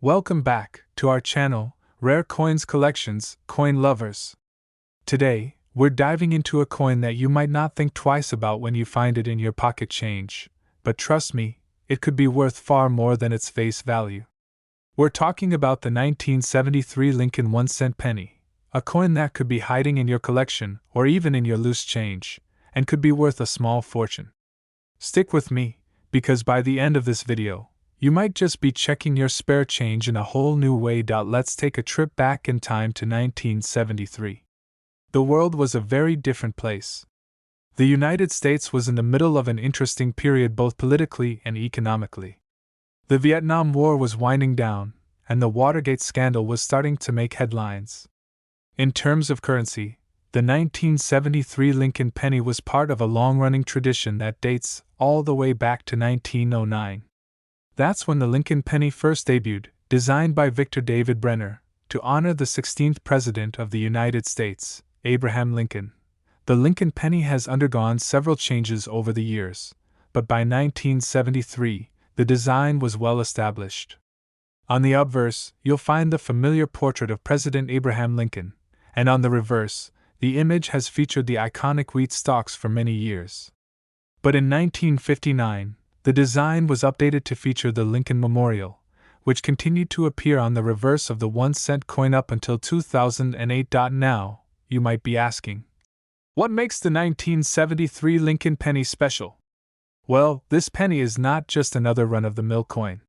Welcome back to our channel, Rare Coins Collections, Coin Lovers. Today, we're diving into a coin that you might not think twice about when you find it in your pocket change, but trust me, it could be worth far more than its face value. We're talking about the 1973 Lincoln 1-cent penny, a coin that could be hiding in your collection or even in your loose change, and could be worth a small fortune. Stick with me, because by the end of this video, you might just be checking your spare change in a whole new way. Let's take a trip back in time to 1973. The world was a very different place. The United States was in the middle of an interesting period both politically and economically. The Vietnam War was winding down, and the Watergate scandal was starting to make headlines. In terms of currency, the 1973 Lincoln Penny was part of a long-running tradition that dates all the way back to 1909. That's when the Lincoln Penny first debuted, designed by Victor David Brenner, to honor the 16th President of the United States, Abraham Lincoln. The Lincoln Penny has undergone several changes over the years, but by 1973, the design was well established. On the obverse, you'll find the familiar portrait of President Abraham Lincoln, and on the reverse, the image has featured the iconic wheat stalks for many years. But in 1959, the design was updated to feature the Lincoln Memorial, which continued to appear on the reverse of the 1-cent coin up until 2008. Now, you might be asking, what makes the 1973 Lincoln Penny special? Well, this penny is not just another run-of-the-mill coin.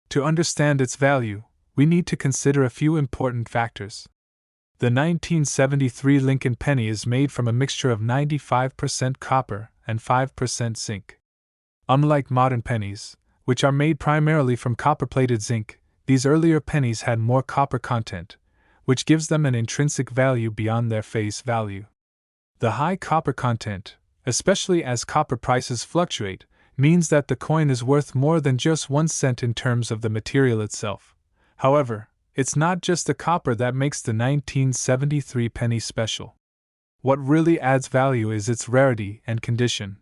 To understand its value, we need to consider a few important factors. The 1973 Lincoln Penny is made from a mixture of 95% copper and 5% zinc. Unlike modern pennies, which are made primarily from copper-plated zinc, these earlier pennies had more copper content, which gives them an intrinsic value beyond their face value. The high copper content, especially as copper prices fluctuate, means that the coin is worth more than just 1 cent in terms of the material itself. However, it's not just the copper that makes the 1973 penny special. What really adds value is its rarity and condition.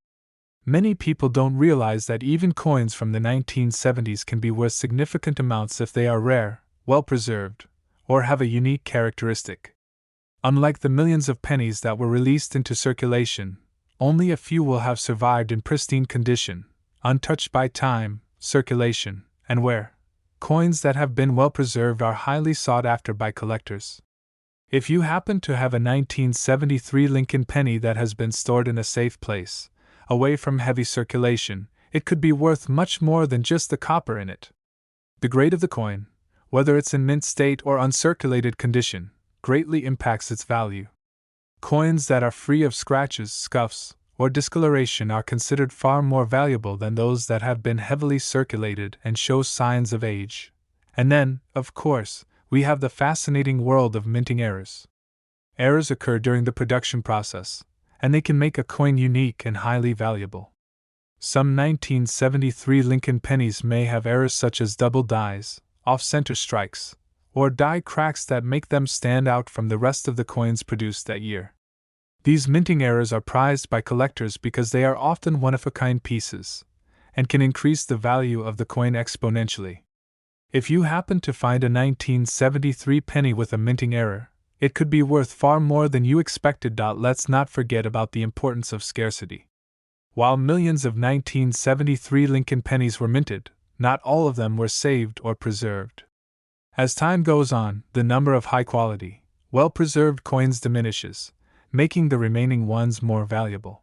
Many people don't realize that even coins from the 1970s can be worth significant amounts if they are rare, well-preserved, or have a unique characteristic. Unlike the millions of pennies that were released into circulation, only a few will have survived in pristine condition, untouched by time, circulation, and wear. Coins that have been well-preserved are highly sought after by collectors. If you happen to have a 1973 Lincoln Penny that has been stored in a safe place, away from heavy circulation, it could be worth much more than just the copper in it. The grade of the coin, whether it's in mint state or uncirculated condition, greatly impacts its value. Coins that are free of scratches, scuffs, or discoloration are considered far more valuable than those that have been heavily circulated and show signs of age. And then, of course, we have the fascinating world of minting errors. Errors occur during the production process, and they can make a coin unique and highly valuable. Some 1973 Lincoln pennies may have errors such as double dies, off-center strikes, or die cracks that make them stand out from the rest of the coins produced that year. These minting errors are prized by collectors because they are often one-of-a-kind pieces, and can increase the value of the coin exponentially. If you happen to find a 1973 penny with a minting error, it could be worth far more than you expected. Let's not forget about the importance of scarcity. While millions of 1973 Lincoln pennies were minted, not all of them were saved or preserved. As time goes on, the number of high-quality, well-preserved coins diminishes, making the remaining ones more valuable.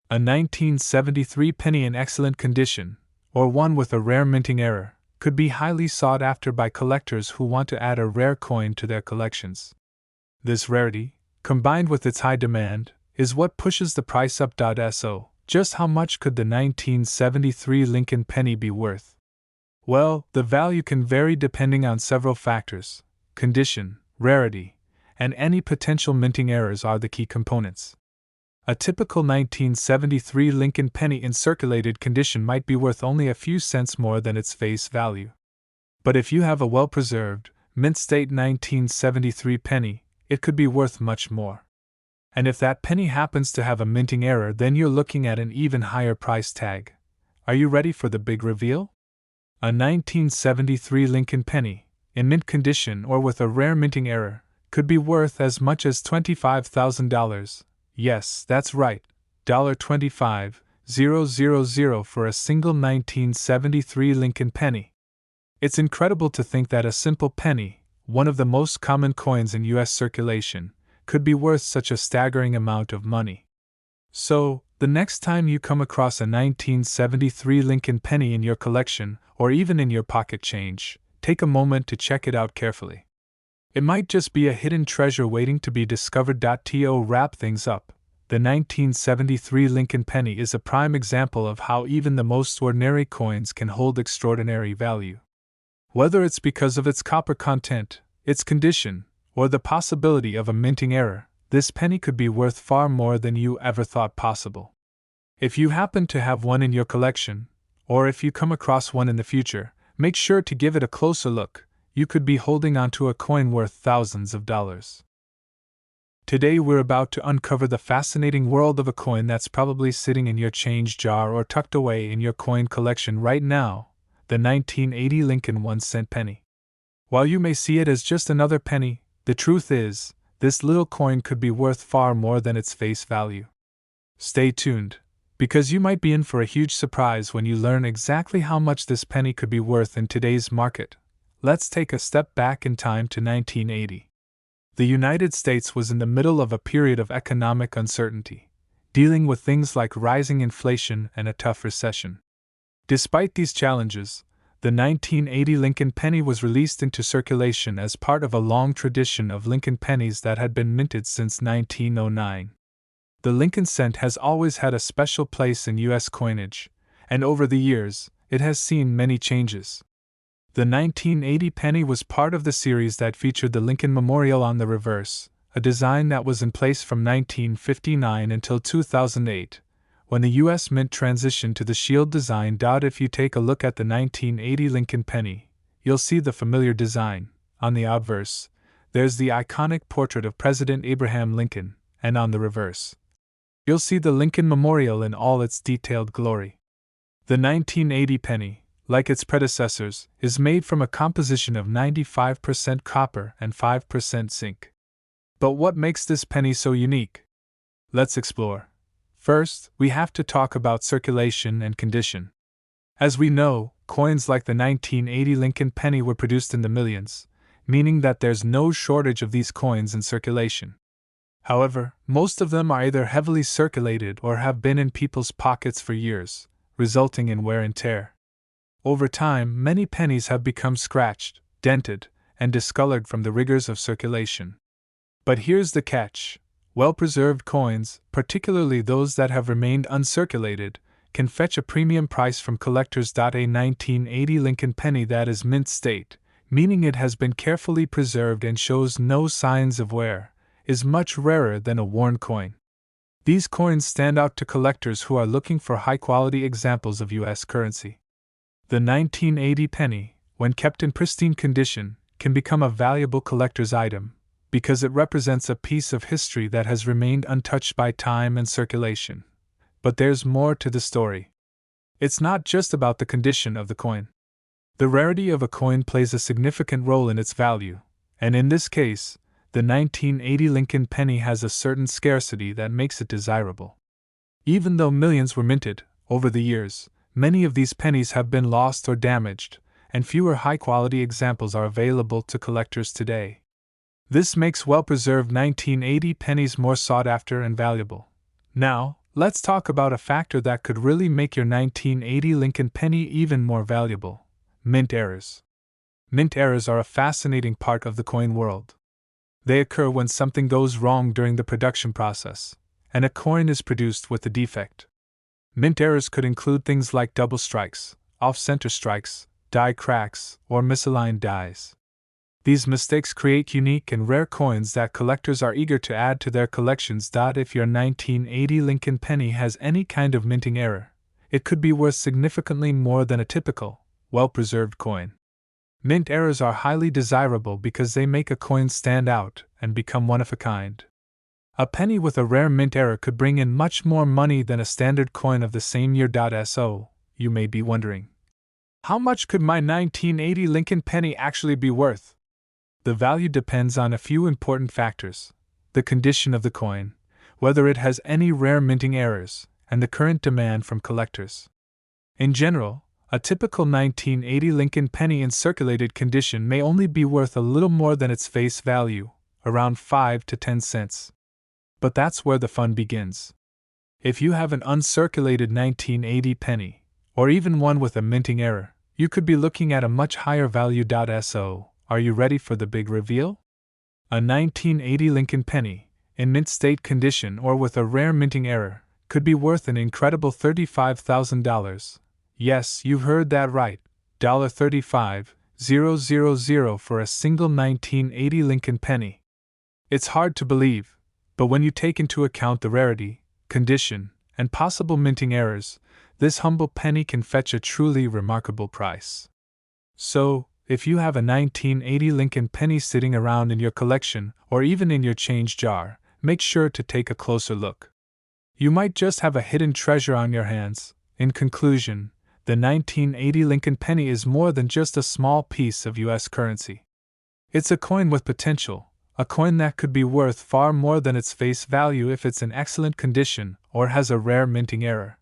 A 1973 penny in excellent condition, or one with a rare minting error, could be highly sought after by collectors who want to add a rare coin to their collections. This rarity, combined with its high demand, is what pushes the price up. So, just how much could the 1973 Lincoln Penny be worth? Well, the value can vary depending on several factors. Condition, rarity, and any potential minting errors are the key components. A typical 1973 Lincoln Penny in circulated condition might be worth only a few cents more than its face value. But if you have a well-preserved, mint-state 1973 penny, it could be worth much more. And if that penny happens to have a minting error, then you're looking at an even higher price tag. Are you ready for the big reveal? A 1973 Lincoln Penny, in mint condition or with a rare minting error, could be worth as much as $25,000. Yes, that's right, $25,000 for a single 1973 Lincoln penny. It's incredible to think that a simple penny, one of the most common coins in U.S. circulation, could be worth such a staggering amount of money. So, the next time you come across a 1973 Lincoln penny in your collection, or even in your pocket change, take a moment to check it out carefully. It might just be a hidden treasure waiting to be discovered. To wrap things up, the 1973 Lincoln penny is a prime example of how even the most ordinary coins can hold extraordinary value. Whether it's because of its copper content, its condition, or the possibility of a minting error, this penny could be worth far more than you ever thought possible. If you happen to have one in your collection, or if you come across one in the future, make sure to give it a closer look. You could be holding onto a coin worth thousands of dollars. Today we're about to uncover the fascinating world of a coin that's probably sitting in your change jar or tucked away in your coin collection right now, the 1980 Lincoln 1-cent penny. While you may see it as just another penny, the truth is, this little coin could be worth far more than its face value. Stay tuned, because you might be in for a huge surprise when you learn exactly how much this penny could be worth in today's market. Let's take a step back in time to 1980. The United States was in the middle of a period of economic uncertainty, dealing with things like rising inflation and a tough recession. Despite these challenges, the 1980 Lincoln penny was released into circulation as part of a long tradition of Lincoln pennies that had been minted since 1909. The Lincoln cent has always had a special place in U.S. coinage, and over the years, it has seen many changes. The 1980 penny was part of the series that featured the Lincoln Memorial on the reverse, a design that was in place from 1959 until 2008, when the U.S. Mint transitioned to the shield design. If you take a look at the 1980 Lincoln penny, you'll see the familiar design. On the obverse, there's the iconic portrait of President Abraham Lincoln, and on the reverse, you'll see the Lincoln Memorial in all its detailed glory. The 1980 penny, like its predecessors, is made from a composition of 95% copper and 5% zinc. But what makes this penny so unique? Let's explore. First, we have to talk about circulation and condition. As we know, coins like the 1980 Lincoln penny were produced in the millions, meaning that there's no shortage of these coins in circulation. However, most of them are either heavily circulated or have been in people's pockets for years, resulting in wear and tear. Over time, many pennies have become scratched, dented, and discolored from the rigors of circulation. But here's the catch. Well-preserved coins, particularly those that have remained uncirculated, can fetch a premium price from collectors. A 1980 Lincoln penny that is mint state, meaning it has been carefully preserved and shows no signs of wear, is much rarer than a worn coin. These coins stand out to collectors who are looking for high-quality examples of U.S. currency. The 1980 penny, when kept in pristine condition, can become a valuable collector's item, because it represents a piece of history that has remained untouched by time and circulation. But there's more to the story. It's not just about the condition of the coin. The rarity of a coin plays a significant role in its value, and in this case, the 1980 Lincoln penny has a certain scarcity that makes it desirable. Even though millions were minted over the years, many of these pennies have been lost or damaged, and fewer high-quality examples are available to collectors today. This makes well-preserved 1980 pennies more sought after and valuable. Now, let's talk about a factor that could really make your 1980 Lincoln penny even more valuable: mint errors. Mint errors are a fascinating part of the coin world. They occur when something goes wrong during the production process, and a coin is produced with a defect. Mint errors could include things like double strikes, off-center strikes, die cracks, or misaligned dies. These mistakes create unique and rare coins that collectors are eager to add to their collections. If your 1980 Lincoln penny has any kind of minting error, it could be worth significantly more than a typical, well-preserved coin. Mint errors are highly desirable because they make a coin stand out and become one of a kind. A penny with a rare mint error could bring in much more money than a standard coin of the same year. So, you may be wondering, How much could my 1980 Lincoln Penny actually be worth? The value depends on a few important factors: the condition of the coin, whether it has any rare minting errors, and the current demand from collectors. In general, a typical 1980 Lincoln Penny in circulated condition may only be worth a little more than its face value, around 5 to 10 cents. But that's where the fun begins. If you have an uncirculated 1980 penny, or even one with a minting error, you could be looking at a much higher value. So, are you ready for the big reveal? A 1980 Lincoln Penny, in mint state condition or with a rare minting error, could be worth an incredible $35,000. Yes, you've heard that right, $35,000 for a single 1980 Lincoln Penny. It's hard to believe, but when you take into account the rarity, condition, and possible minting errors, this humble penny can fetch a truly remarkable price. So, if you have a 1980 Lincoln Penny sitting around in your collection or even in your change jar, make sure to take a closer look. You might just have a hidden treasure on your hands. In conclusion, the 1980 Lincoln Penny is more than just a small piece of U.S. currency. It's a coin with potential, a coin that could be worth far more than its face value if it's in excellent condition or has a rare minting error.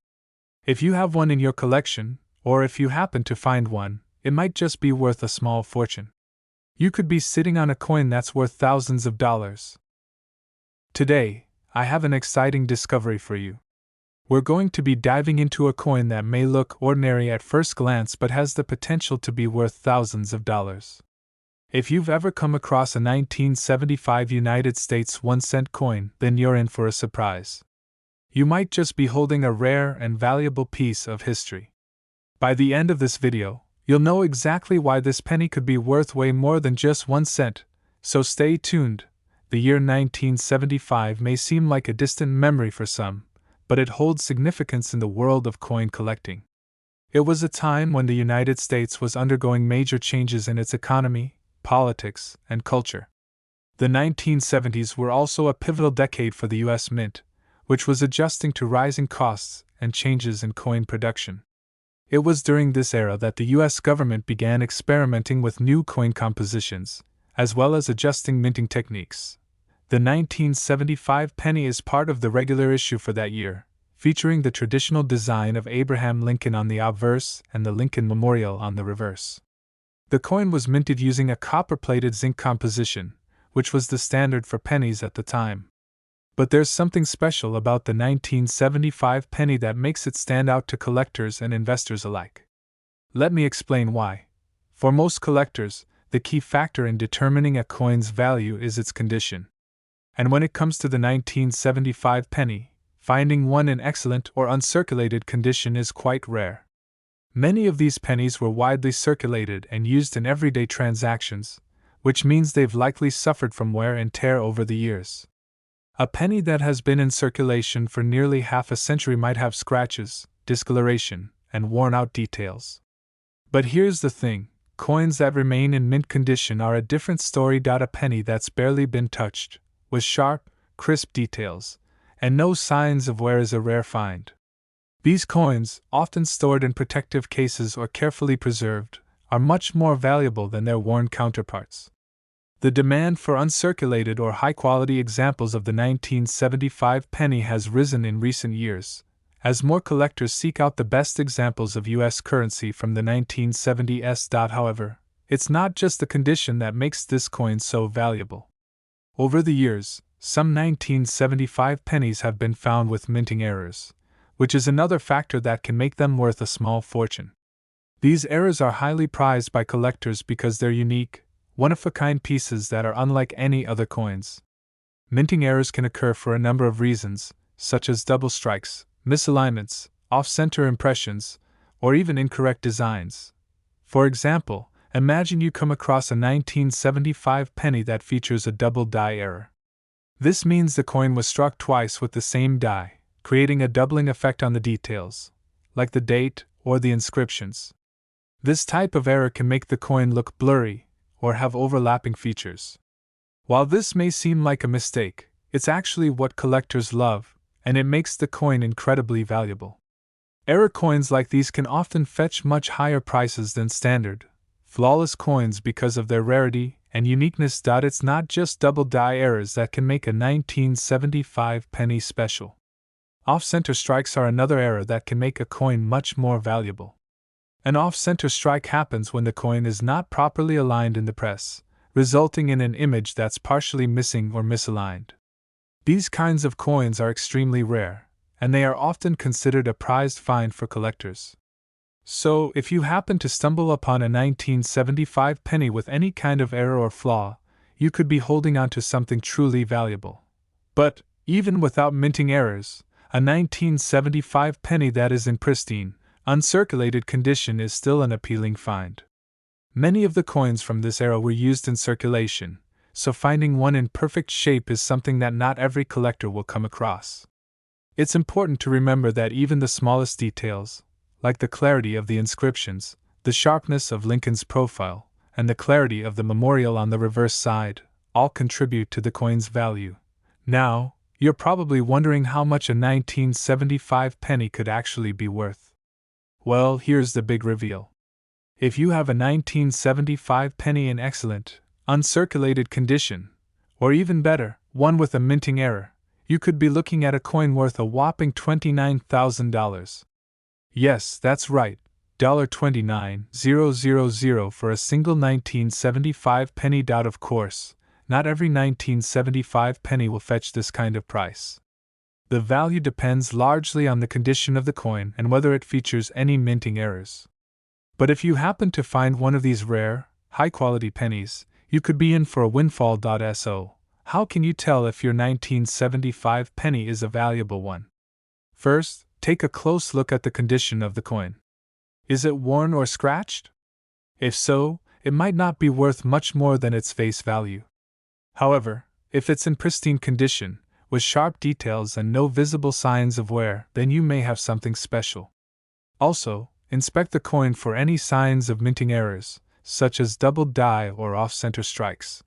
If you have one in your collection, or if you happen to find one, it might just be worth a small fortune. You could be sitting on a coin that's worth thousands of dollars. Today, I have an exciting discovery for you. We're going to be diving into a coin that may look ordinary at first glance but has the potential to be worth thousands of dollars. If you've ever come across a 1975 United States 1-cent coin, then you're in for a surprise. You might just be holding a rare and valuable piece of history. By the end of this video, you'll know exactly why this penny could be worth way more than just 1 cent, so stay tuned. The year 1975 may seem like a distant memory for some, but it holds significance in the world of coin collecting. It was a time when the United States was undergoing major changes in its economy, politics, and culture. The 1970s were also a pivotal decade for the U.S. Mint, which was adjusting to rising costs and changes in coin production. It was during this era that the U.S. government began experimenting with new coin compositions, as well as adjusting minting techniques. The 1975 penny is part of the regular issue for that year, featuring the traditional design of Abraham Lincoln on the obverse and the Lincoln Memorial on the reverse. The coin was minted using a copper-plated zinc composition, which was the standard for pennies at the time. But there's something special about the 1975 penny that makes it stand out to collectors and investors alike. Let me explain why. For most collectors, the key factor in determining a coin's value is its condition. And when it comes to the 1975 penny, finding one in excellent or uncirculated condition is quite rare. Many of these pennies were widely circulated and used in everyday transactions, which means they've likely suffered from wear and tear over the years. A penny that has been in circulation for nearly half a century might have scratches, discoloration, and worn-out details. But here's the thing, coins that remain in mint condition are a different story. A penny that's barely been touched, with sharp, crisp details, and no signs of wear is a rare find. These coins, often stored in protective cases or carefully preserved, are much more valuable than their worn counterparts. The demand for uncirculated or high-quality examples of the 1975 penny has risen in recent years, as more collectors seek out the best examples of U.S. currency from the 1970s. However, it's not just the condition that makes this coin so valuable. Over the years, some 1975 pennies have been found with minting errors, which is another factor that can make them worth a small fortune. These errors are highly prized by collectors because they're unique, one-of-a-kind pieces that are unlike any other coins. Minting errors can occur for a number of reasons, such as double strikes, misalignments, off-center impressions, or even incorrect designs. For example, imagine you come across a 1975 penny that features a double die error. This means the coin was struck twice with the same die, creating a doubling effect on the details, like the date or the inscriptions. This type of error can make the coin look blurry or have overlapping features. While this may seem like a mistake, it's actually what collectors love, and it makes the coin incredibly valuable. Error coins like these can often fetch much higher prices than standard, flawless coins because of their rarity and uniqueness. It's not just double die errors that can make a 1975 penny special. Off-center strikes are another error that can make a coin much more valuable. An off-center strike happens when the coin is not properly aligned in the press, resulting in an image that's partially missing or misaligned. These kinds of coins are extremely rare, and they are often considered a prized find for collectors. So, if you happen to stumble upon a 1975 penny with any kind of error or flaw, you could be holding on to something truly valuable. But, even without minting errors, a 1975 penny that is in pristine, uncirculated condition is still an appealing find. Many of the coins from this era were used in circulation, so finding one in perfect shape is something that not every collector will come across. It's important to remember that even the smallest details, like the clarity of the inscriptions, the sharpness of Lincoln's profile, and the clarity of the memorial on the reverse side, all contribute to the coin's value. Now, you're probably wondering how much a 1975 penny could actually be worth. Well, here's the big reveal. If you have a 1975 penny in excellent, uncirculated condition, or even better, one with a minting error, you could be looking at a coin worth a whopping $29,000. Yes, that's right, $29,000 for a single 1975 penny. Of course, not every 1975 penny will fetch this kind of price. The value depends largely on the condition of the coin and whether it features any minting errors. But if you happen to find one of these rare, high-quality pennies, you could be in for a windfall. So, how can you tell if your 1975 penny is a valuable one? First, take a close look at the condition of the coin. Is it worn or scratched? If so, it might not be worth much more than its face value. However, if it's in pristine condition, with sharp details and no visible signs of wear, then you may have something special. Also, inspect the coin for any signs of minting errors, such as double die or off-center strikes.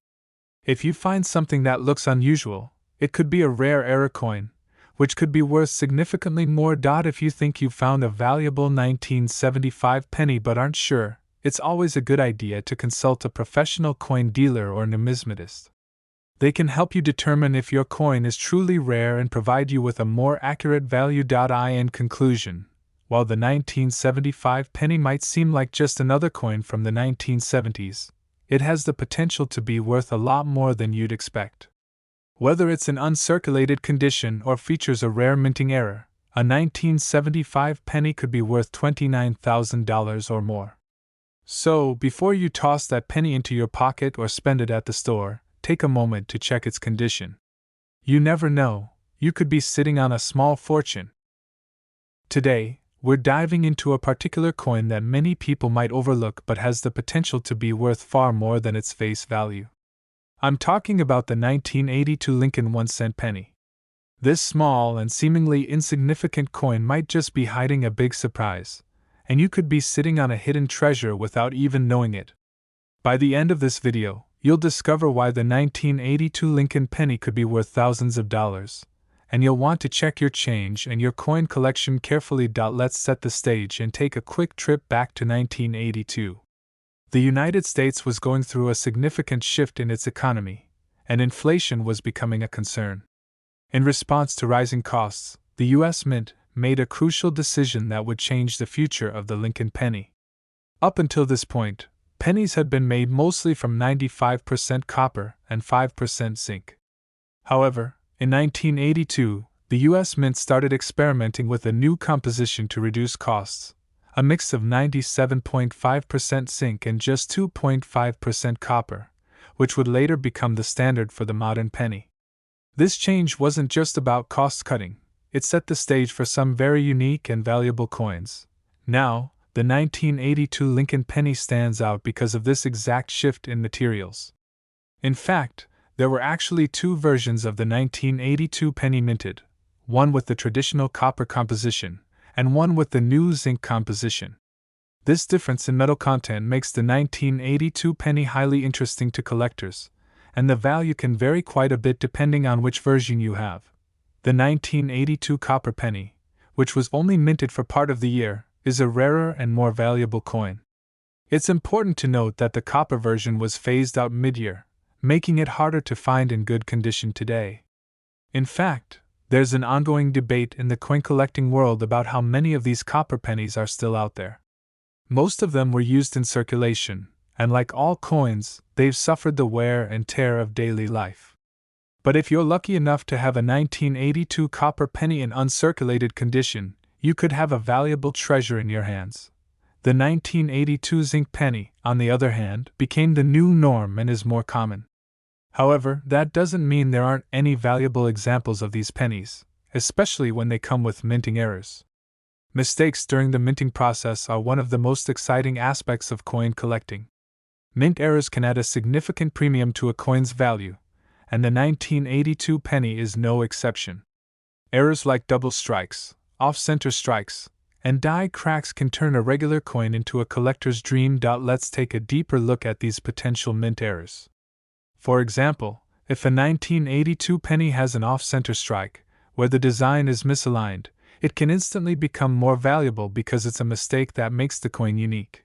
If you find something that looks unusual, it could be a rare error coin, which could be worth significantly more. If you think you've found a valuable 1975 penny but aren't sure, it's always a good idea to consult a professional coin dealer or numismatist. They can help you determine if your coin is truly rare and provide you with a more accurate value. In conclusion, while the 1975 penny might seem like just another coin from the 1970s, it has the potential to be worth a lot more than you'd expect. Whether it's in uncirculated condition or features a rare minting error, a 1975 penny could be worth $29,000 or more. So, before you toss that penny into your pocket or spend it at the store, take a moment to check its condition. You never know, you could be sitting on a small fortune. Today, we're diving into a particular coin that many people might overlook but has the potential to be worth far more than its face value. I'm talking about the 1982 Lincoln 1-cent penny. This small and seemingly insignificant coin might just be hiding a big surprise, and you could be sitting on a hidden treasure without even knowing it. By the end of this video, you'll discover why the 1982 Lincoln penny could be worth thousands of dollars, and you'll want to check your change and your coin collection carefully. Let's set the stage and take a quick trip back to 1982. The United States was going through a significant shift in its economy, and inflation was becoming a concern. In response to rising costs, the U.S. Mint made a crucial decision that would change the future of the Lincoln penny. Up until this point, pennies had been made mostly from 95% copper and 5% zinc. However, in 1982, the U.S. Mint started experimenting with a new composition to reduce costs, a mix of 97.5% zinc and just 2.5% copper, which would later become the standard for the modern penny. This change wasn't just about cost cutting, it set the stage for some very unique and valuable coins. Now, the 1982 Lincoln penny stands out because of this exact shift in materials. In fact, there were actually two versions of the 1982 penny minted, one with the traditional copper composition, and one with the new zinc composition. This difference in metal content makes the 1982 penny highly interesting to collectors, and the value can vary quite a bit depending on which version you have. The 1982 copper penny, which was only minted for part of the year, is a rarer and more valuable coin. It's important to note that the copper version was phased out mid-year, making it harder to find in good condition today. In fact, there's an ongoing debate in the coin collecting world about how many of these copper pennies are still out there. Most of them were used in circulation, and like all coins, they've suffered the wear and tear of daily life. But if you're lucky enough to have a 1982 copper penny in uncirculated condition, you could have a valuable treasure in your hands. The 1982 zinc penny, on the other hand, became the new norm and is more common. However, that doesn't mean there aren't any valuable examples of these pennies, especially when they come with minting errors. Mistakes during the minting process are one of the most exciting aspects of coin collecting. Mint errors can add a significant premium to a coin's value, and the 1982 penny is no exception. Errors like double strikes, off-center strikes, and die cracks can turn a regular coin into a collector's dream. Let's take a deeper look at these potential mint errors. For example, if a 1982 penny has an off-center strike, where the design is misaligned, it can instantly become more valuable because it's a mistake that makes the coin unique.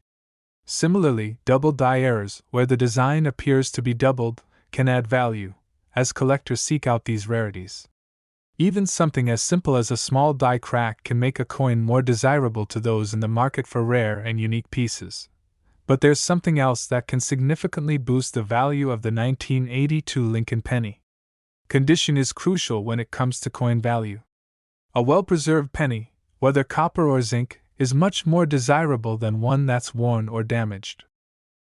Similarly, double die errors, where the design appears to be doubled, can add value, as collectors seek out these rarities. Even something as simple as a small die crack can make a coin more desirable to those in the market for rare and unique pieces. But there's something else that can significantly boost the value of the 1982 Lincoln Penny. Condition is crucial when it comes to coin value. A well-preserved penny, whether copper or zinc, is much more desirable than one that's worn or damaged.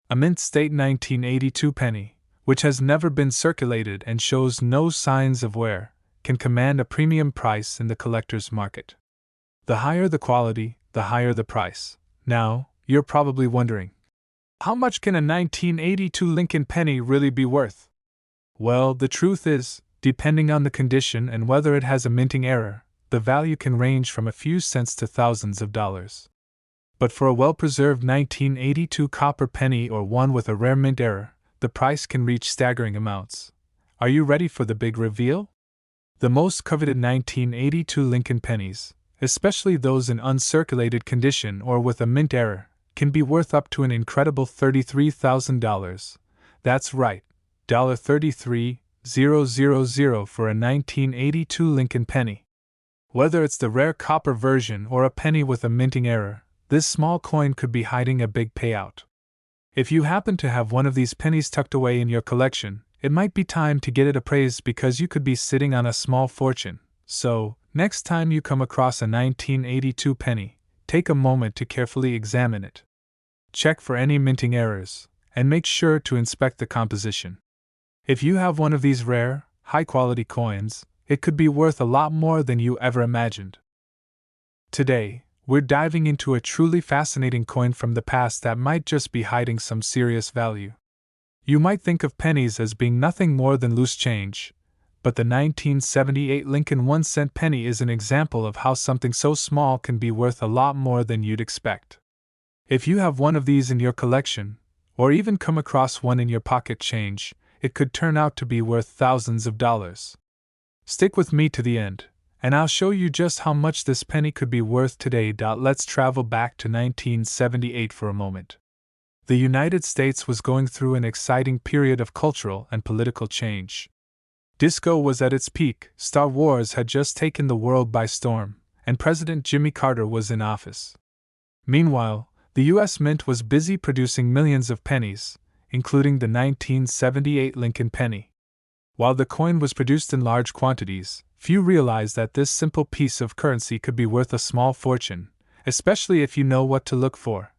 A mint-state 1982 penny, which has never been circulated and shows no signs of wear, can command a premium price in the collector's market. The higher the quality, the higher the price. Now, you're probably wondering, how much can a 1982 Lincoln Penny really be worth? Well, the truth is, depending on the condition and whether it has a minting error, the value can range from a few cents to thousands of dollars. But for a well-preserved 1982 copper penny or one with a rare mint error, the price can reach staggering amounts. Are you ready for the big reveal? The most coveted 1982 Lincoln pennies, especially those in uncirculated condition or with a mint error, can be worth up to an incredible $33,000. That's right, $33,000 for a 1982 Lincoln penny. Whether it's the rare copper version or a penny with a minting error, this small coin could be hiding a big payout. If you happen to have one of these pennies tucked away in your collection, it might be time to get it appraised because you could be sitting on a small fortune. So, next time you come across a 1982 penny, take a moment to carefully examine it. Check for any minting errors, and make sure to inspect the composition. If you have one of these rare, high-quality coins, it could be worth a lot more than you ever imagined. Today, we're diving into a truly fascinating coin from the past that might just be hiding some serious value. You might think of pennies as being nothing more than loose change, but the 1978 Lincoln 1-cent penny is an example of how something so small can be worth a lot more than you'd expect. If you have one of these in your collection, or even come across one in your pocket change, it could turn out to be worth thousands of dollars. Stick with me to the end, and I'll show you just how much this penny could be worth today. Let's travel back to 1978 for a moment. The United States was going through an exciting period of cultural and political change. Disco was at its peak, Star Wars had just taken the world by storm, and President Jimmy Carter was in office. Meanwhile, the U.S. Mint was busy producing millions of pennies, including the 1978 Lincoln Penny. While the coin was produced in large quantities, few realized that this simple piece of currency could be worth a small fortune, especially if you know what to look for.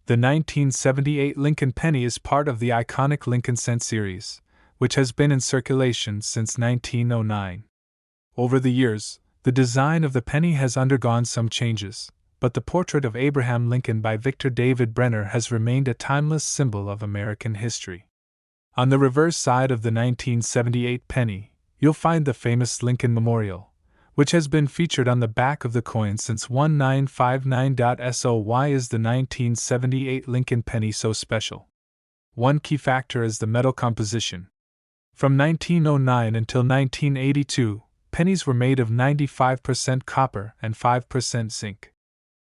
The 1978 Lincoln Penny is part of the iconic Lincoln Cent series, which has been in circulation since 1909. Over the years, the design of the penny has undergone some changes, but the portrait of Abraham Lincoln by Victor David Brenner has remained a timeless symbol of American history. On the reverse side of the 1978 penny, you'll find the famous Lincoln Memorial, which has been featured on the back of the coin since 1959. So why is the 1978 Lincoln Penny so special? One key factor is the metal composition. From 1909 until 1982, pennies were made of 95% copper and 5% zinc.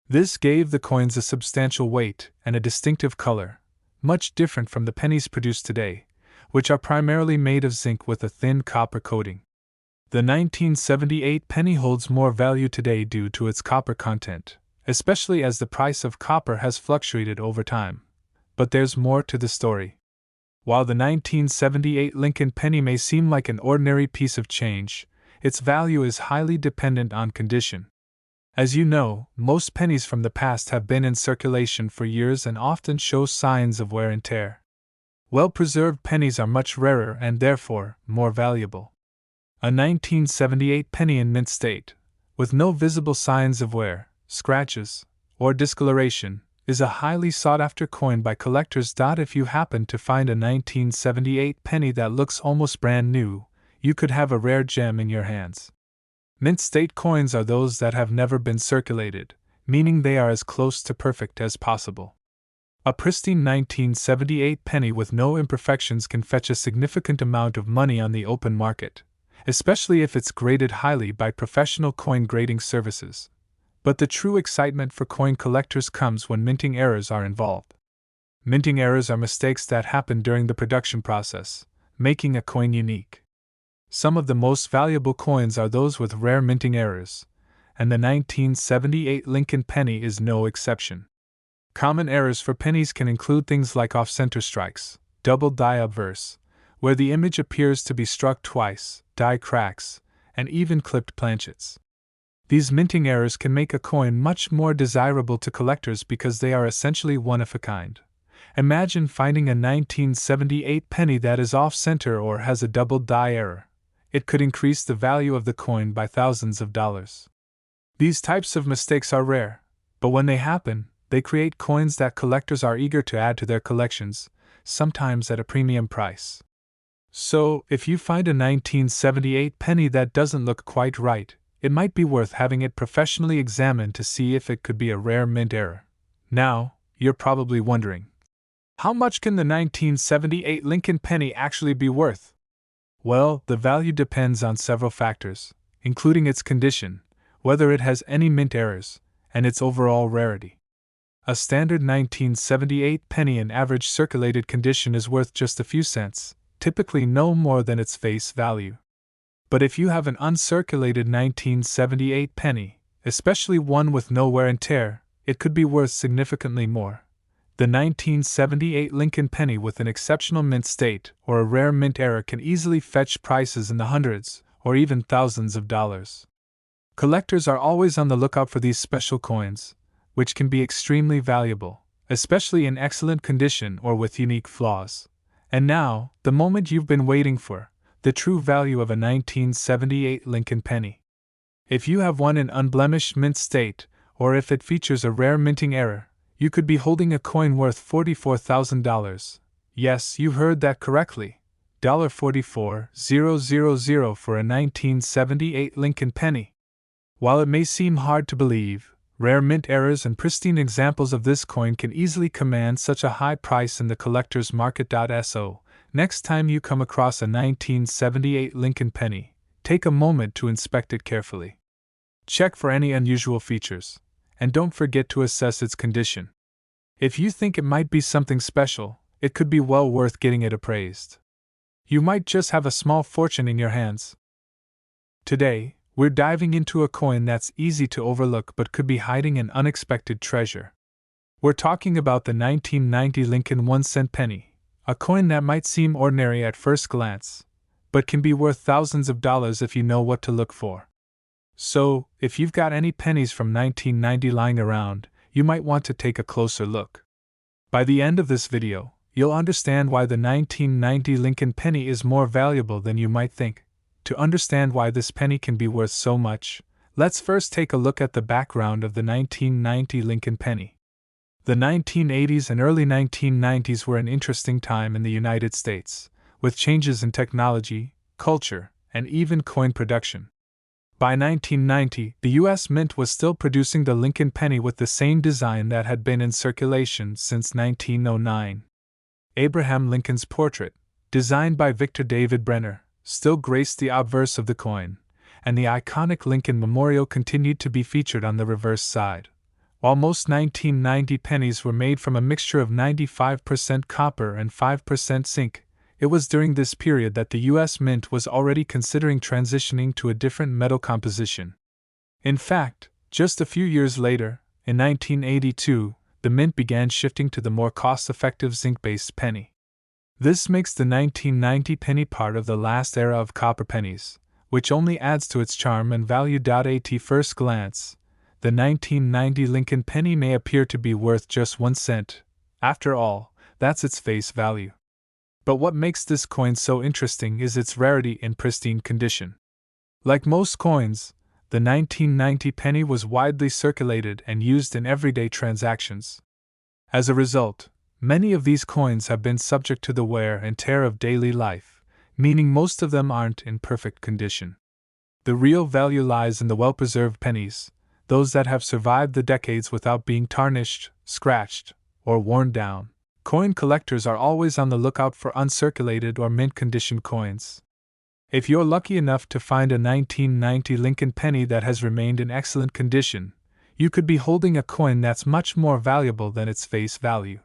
This gave the coins a substantial weight and a distinctive color, much different from the pennies produced today, which are primarily made of zinc with a thin copper coating. The 1978 penny holds more value today due to its copper content, especially as the price of copper has fluctuated over time. But there's more to the story. While the 1978 Lincoln Penny may seem like an ordinary piece of change, its value is highly dependent on condition. As you know, most pennies from the past have been in circulation for years and often show signs of wear and tear. Well-preserved pennies are much rarer and therefore more valuable. A 1978 penny in mint state, with no visible signs of wear, scratches, or discoloration, is a highly sought-after coin by collectors. If you happen to find a 1978 penny that looks almost brand new, you could have a rare gem in your hands. Mint state coins are those that have never been circulated, meaning they are as close to perfect as possible. A pristine 1978 penny with no imperfections can fetch a significant amount of money on the open market, especially if it's graded highly by professional coin grading services. But the true excitement for coin collectors comes when minting errors are involved. Minting errors are mistakes that happen during the production process, making a coin unique. Some of the most valuable coins are those with rare minting errors, and the 1978 Lincoln Penny is no exception. Common errors for pennies can include things like off-center strikes, double die obverse, where the image appears to be struck twice, die cracks, and even clipped planchets. These minting errors can make a coin much more desirable to collectors because they are essentially one of a kind. Imagine finding a 1978 penny that is off-center or has a double die error. It could increase the value of the coin by thousands of dollars. These types of mistakes are rare, but when they happen, they create coins that collectors are eager to add to their collections, sometimes at a premium price. So, if you find a 1978 penny that doesn't look quite right, it might be worth having it professionally examined to see if it could be a rare mint error. Now, you're probably wondering, how much can the 1978 Lincoln Penny actually be worth? Well, the value depends on several factors, including its condition, whether it has any mint errors, and its overall rarity. A standard 1978 penny in average circulated condition is worth just a few cents, typically no more than its face value. But if you have an uncirculated 1978 penny, especially one with no wear and tear, it could be worth significantly more. The 1978 Lincoln Penny with an exceptional mint state or a rare mint error can easily fetch prices in the hundreds or even thousands of dollars. Collectors are always on the lookout for these special coins, which can be extremely valuable, especially in excellent condition or with unique flaws. And now, the moment you've been waiting for, the true value of a 1978 Lincoln Penny. If you have one in unblemished mint state, or if it features a rare minting error, you could be holding a coin worth $44,000. Yes, you heard that correctly. $44,000 for a 1978 Lincoln Penny. While it may seem hard to believe, rare mint errors and pristine examples of this coin can easily command such a high price in the collector's market. So, next time you come across a 1978 Lincoln Penny, take a moment to inspect it carefully. Check for any unusual features, and don't forget to assess its condition. If you think it might be something special, it could be well worth getting it appraised. You might just have a small fortune in your hands. Today, we're diving into a coin that's easy to overlook but could be hiding an unexpected treasure. We're talking about the 1990 Lincoln 1-cent penny, a coin that might seem ordinary at first glance, but can be worth thousands of dollars if you know what to look for. So, if you've got any pennies from 1990 lying around, you might want to take a closer look. By the end of this video, you'll understand why the 1990 Lincoln Penny is more valuable than you might think. To understand why this penny can be worth so much, let's first take a look at the background of the 1990 Lincoln Penny. The 1980s and early 1990s were an interesting time in the United States, with changes in technology, culture, and even coin production. By 1990, the U.S. Mint was still producing the Lincoln Penny with the same design that had been in circulation since 1909. Abraham Lincoln's portrait, designed by Victor David Brenner, still graced the obverse of the coin, and the iconic Lincoln Memorial continued to be featured on the reverse side. While most 1990 pennies were made from a mixture of 95% copper and 5% zinc, it was during this period that the U.S. Mint was already considering transitioning to a different metal composition. In fact, just a few years later, in 1982, the Mint began shifting to the more cost-effective zinc-based penny. This makes the 1990 penny part of the last era of copper pennies, which only adds to its charm and value. At first glance, the 1990 Lincoln Penny may appear to be worth just 1 cent. After all, that's its face value. But what makes this coin so interesting is its rarity and pristine condition. Like most coins, the 1990 penny was widely circulated and used in everyday transactions. As a result, many of these coins have been subject to the wear and tear of daily life, meaning most of them aren't in perfect condition. The real value lies in the well-preserved pennies, those that have survived the decades without being tarnished, scratched, or worn down. Coin collectors are always on the lookout for uncirculated or mint-condition coins. If you're lucky enough to find a 1990 Lincoln Penny that has remained in excellent condition, you could be holding a coin that's much more valuable than its face value.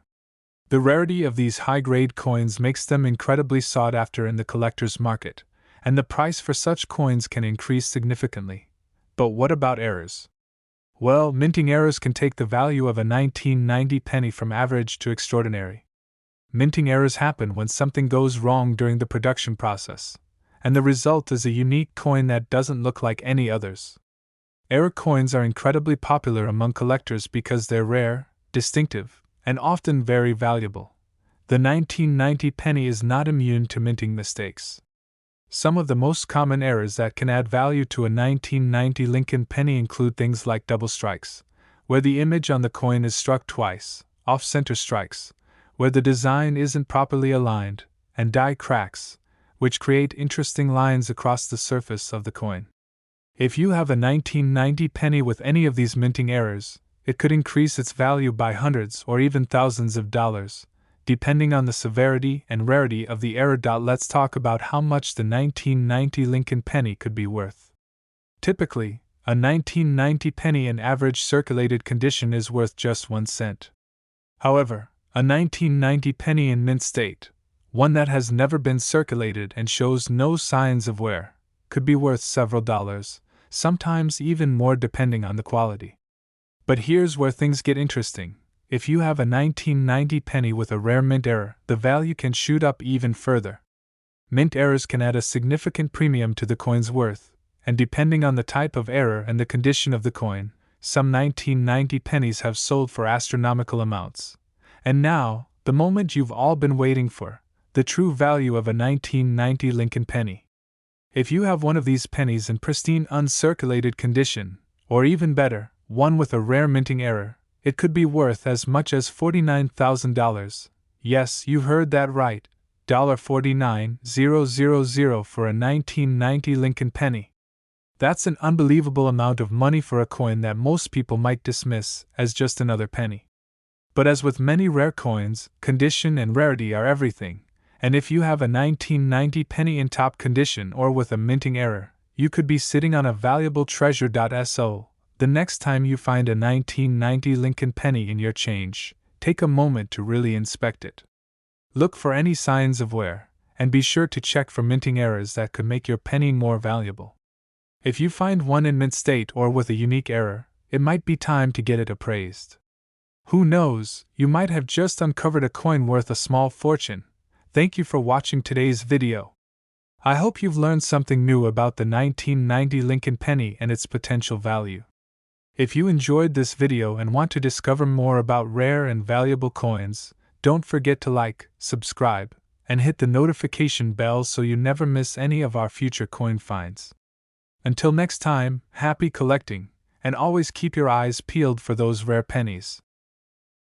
The rarity of these high-grade coins makes them incredibly sought after in the collector's market, and the price for such coins can increase significantly. But what about errors? Well, minting errors can take the value of a 1990 penny from average to extraordinary. Minting errors happen when something goes wrong during the production process, and the result is a unique coin that doesn't look like any others. Error coins are incredibly popular among collectors because they're rare, distinctive, and often very valuable. The 1990 penny is not immune to minting mistakes. Some of the most common errors that can add value to a 1990 Lincoln Penny include things like double strikes, where the image on the coin is struck twice, off-center strikes, where the design isn't properly aligned, and die cracks, which create interesting lines across the surface of the coin. If you have a 1990 penny with any of these minting errors, it could increase its value by hundreds or even thousands of dollars, depending on the severity and rarity of the error. Let's talk about how much the 1990 Lincoln Penny could be worth. Typically, a 1990 penny in average circulated condition is worth just 1 cent. However, a 1990 penny in mint state, one that has never been circulated and shows no signs of wear, could be worth several dollars, sometimes even more depending on the quality. But here's where things get interesting. If you have a 1990 penny with a rare mint error, the value can shoot up even further. Mint errors can add a significant premium to the coin's worth, and depending on the type of error and the condition of the coin, some 1990 pennies have sold for astronomical amounts. And now, the moment you've all been waiting for, the true value of a 1990 Lincoln Penny. If you have one of these pennies in pristine uncirculated condition, or even better, one with a rare minting error, it could be worth as much as $49,000. Yes, you heard that right, $49,000 for a 1990 Lincoln Penny. That's an unbelievable amount of money for a coin that most people might dismiss as just another penny. But as with many rare coins, condition and rarity are everything, and if you have a 1990 penny in top condition or with a minting error, you could be sitting on a valuable treasure. So, the next time you find a 1990 Lincoln Penny in your change, take a moment to really inspect it. Look for any signs of wear, and be sure to check for minting errors that could make your penny more valuable. If you find one in mint state or with a unique error, it might be time to get it appraised. Who knows, you might have just uncovered a coin worth a small fortune. Thank you for watching today's video. I hope you've learned something new about the 1990 Lincoln Penny and its potential value. If you enjoyed this video and want to discover more about rare and valuable coins, don't forget to like, subscribe, and hit the notification bell so you never miss any of our future coin finds. Until next time, happy collecting, and always keep your eyes peeled for those rare pennies.